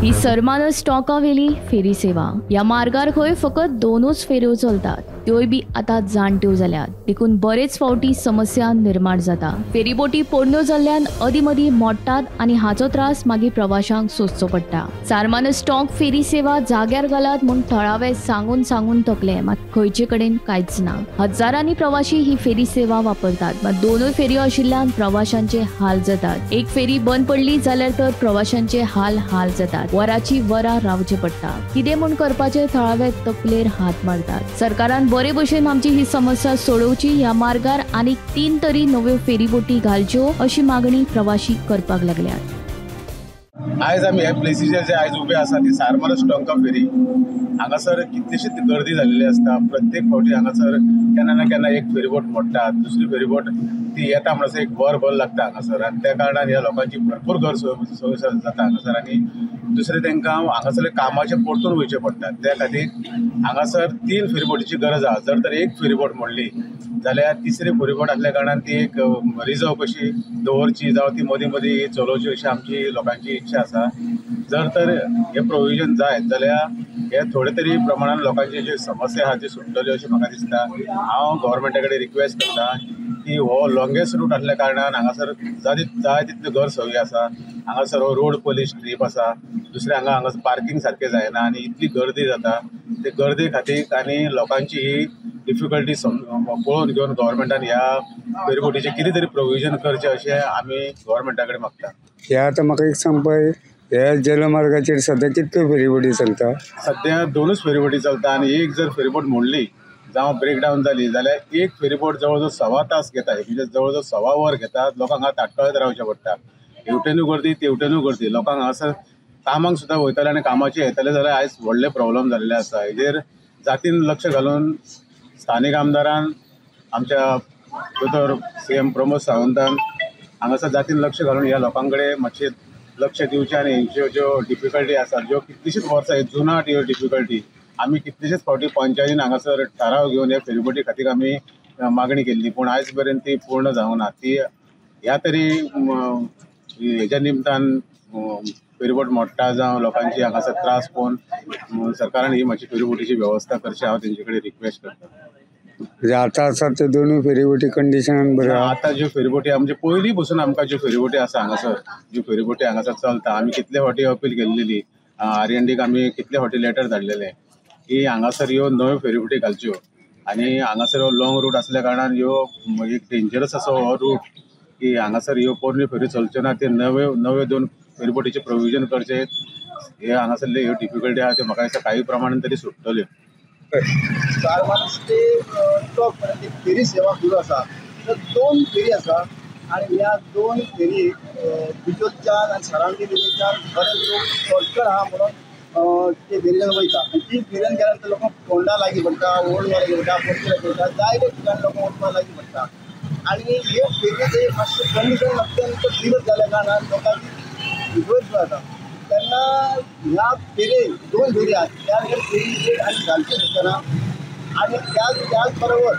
ही सरमानस स्टॉकावेली फेरी सेवा ह्या मार्गार खंय फकत दोनूच फेऱ्यो चलतात, त्योय बी आतां जाणट्यो जाल्यात, देखून बरेच फावटी समस्या निर्माण जाता। फेरीबोटी पोरण्यो जाल्ल्यान अदीमदीं मोडटात आनी हाचो त्रास मागीर प्रवाशांक सोंसचो पडटा। सारमानस स्टॉक फेरी सेवा जाग्यार घालात म्हूण थळावे सांगून तकले, मात खंयचे कडेन कांयच ना। हजारांनी प्रवाशी ही फेरी सेवा वापरतात, मात दोनूय फेरयो आशिल्ल्यान प्रवाशांचे हाल जातात। एक फेरी बंद पडली जाल्यार तर प्रवाशांचे हाल जातात। वराची वरां रावचे पडटा। कितें म्हूण करपाचे थळावे तकलेर हात मारतात। सरकारान बरे भशेन आमची ही समस्या सोडोवची, ह्या मार्गार आनीक 3 तरी नव्यो फेरीबोटी घालच्यो अशी मागणी प्रवाशी करपाक लागल्यात। आयज आमी ह्या प्लेसीचेर जे आयज उबे आसा ती सारमानस टोंका फेरी हांगासर कितलीशीच गर्दी जाल्ली आसता। प्रत्येक फावटी हांगासर केन्ना ना केन्ना एक फेरीबोट मोडटा, दुसरी फेरीबोट ती येता म्हणसर एक वर लागता हांगासर, आनी त्या कारणान ह्या लोकांची भरपूर गैरसोय जाता हांगासर। आनी दुसरें तांकां हांगासर कामाचे परतून वयचे पडटा, त्या खातीर हांगासर 3 फेरीबोटीची गरज आसा। जर तर एक फेरीबोट मोडली जाल्यार तिसरी फेरीबोट आसल्या कारणान ती एक रिजर्व कशी दवरची जावं ती मदीं मदीं चलोवची अशी आमची लोकांची इच्छा आसा। जर तर हे प्रोविजन जायत जाल्यार हे थोडे तरी प्रमाणान लोकांची जी समस्या आहा ती सुटतली अशी म्हाका दिसता। हांव गव्हर्मेंटा कडेन रिक्वेस्ट करता की हो लॉंगेस्ट रूट आसल्या कारणान हांगासर जाय तितल्यो गैरसोयी आसा। हांगासर हो रोड पोलीस स्ट्रीप आसा, दुसरें हांगासर पार्किंग सारकें जायना आनी इतली गर्दी जाता। ते गर्दे खातीर आनी लोकांची ही डिफिकल्टी पळोवन घेवन गव्हर्मेंटान ह्या फेरीबोटीचें कितें तरी प्रोविजन करचें अशें आमी गव्हर्मेंटा कडेन मागता। हे आतां म्हाका एक सांगपाक, ह्या जलमार्गाचेर सद्या कितल्यो फेरीबोटी चलता? सद्या 2च फेरीबोटी चलता आनी एक जर फेरीबोट मोडली जावं ब्रेकडावन जाली जाल्यार एक फेरीबोट जवळ 1.25 तास घेता, म्हणजे जवळ 1.25 वर घेता। लोकांक हांगा ताटकळत रावचें पडटा, हेवटेनूय गर्दी तेवटेनूय गर्दी। लोकांक हांगासर कामाक सुद्दां वयतले आनी कामाचे येतले जाल्यार आयज व्हडले प्रॉब्लेम जाल्ले आसा। हेजेर जातीन लक्ष घालून स्थानीक आमदारान आमच्या दोतोर CM प्रमोद सावंतान हांगासर जातीन लक्ष घालून ह्या लोकां कडेन मातशें लक्ष दिवचें आनी हेंच्यो ज्यो डिफिकल्टी आसा, ज्यो कितलीशीच वर्सां जुनाट ह्यो डिफिकल्टी आमी कितलीशीच फावटी पंचायतीन हांगासर थाराव घेवन ह्या फेरीबोटी खातीर आमी मागणी केल्ली, पूण आयज पर्यंत ती पूर्ण जावंक ना। ती ह्या तरी हेच्या निमतान फेरीबोट मोडटा जावं लोकांची हांगासर त्रास पळोवन सरकारान ही मातशी फेरीबोटीची वेवस्था करची हांव तेंचे कडेन रिक्वेस्ट करता। आतां आसा ते दोनूय फेरीबोटी कंडिशनान बऱ्यो आतां ज्यो फेरीबोटी म्हणजे पयलीं पसून आमकां ज्यो फेरीबोटी आसा हांगासर, ज्यो फेरीबोटी हांगासर चलता, आमी कितले फावटी अपील केल्लेली, RNDक आमी कितले फावटी लेटर धाडलेले की हांगासर ह्यो नव्यो फेरीबोटी घालच्यो। आनी हांगासर हो लॉंग रूट आसल्या कारणान ह्यो एक डेंजरस असो हो रूट की हांगासर ह्यो पोरण्यो फेरी चलच्यो ना, ते नव्यो 2 फेरीबोटीचे प्रोविजन करचे। हे हांगासरल्यो ह्यो डिफिकल्टी आहा त्यो म्हाका दिसता काही प्रमाणान तरी सुटतल्यो। सारमानस ते टॉप पर्यंत एक फेरी सेवा सुरू आसा, तर 2 फेरी आसा आनी ह्या 2 फेरी बिजोतच्यान आनी सरावंडींग एरियेच्यान बरेच लोक शॉर्टकट आहा म्हणून ते फेरयेन वयता आनी ती फेरयेन गेल्या नंतर लोकांक फोंडा लागीं पडटा, ओल्ड लागीं पडटा, पणजे लागीं पडटा, जायत्या ठिकाणी लोकांक वचपाक लागीं पडटा। आनी ह्यो फेरयेचे मातशें कंडिशन अत्यंत बिगत जाल्या कारणान लोकांची गैरसोय जाता। तेन्ना ह्या फेरयेक 2 फेरी आहात, त्या फेरी आनी घालचे आसतना आनी त्याच बरोबर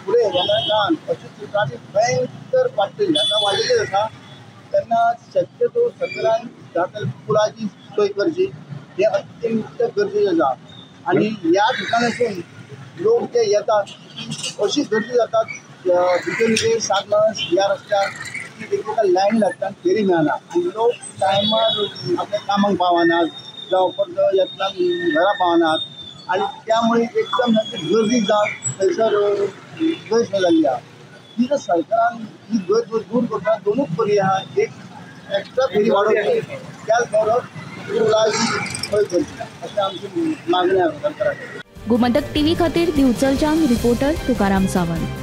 फुडें गोंयकान अशी ट्राफीक भयंकर वाडटली आतां वाडिल्लीच आसा। तेन्ना शक्यतो सरकारान जाता पुलाची सोय करची, हें अत्यंत गरजेचें आसा। आनी ह्या ठिकाणासून लोक जे येतात अशी गर्दी जातात भितर सारमानस ह्या रस्त्यार की वेगवेगळ्या लायनी लागता आनी फेरी मेळना आनी लोक टायमार आपल्या कामाक पावनात जावं परत येतना घरा पावनात आनी त्यामुळे एकदम गर्दी जावन थंयसर गैरसोय जाल्ली आहा। ही जर सरकारान ही गैरसोय दूर करता 2च फेरी आहा, एक एक्स्ट्रा फेरी वाडोवची, त्याच बरोबर पुलाची सोय करची अशी आमची मागणी आसा सरकारा कडेन। गोमंतक TV खातीर दिवचलच्यान रिपोर्टर तुकाराम सावंत।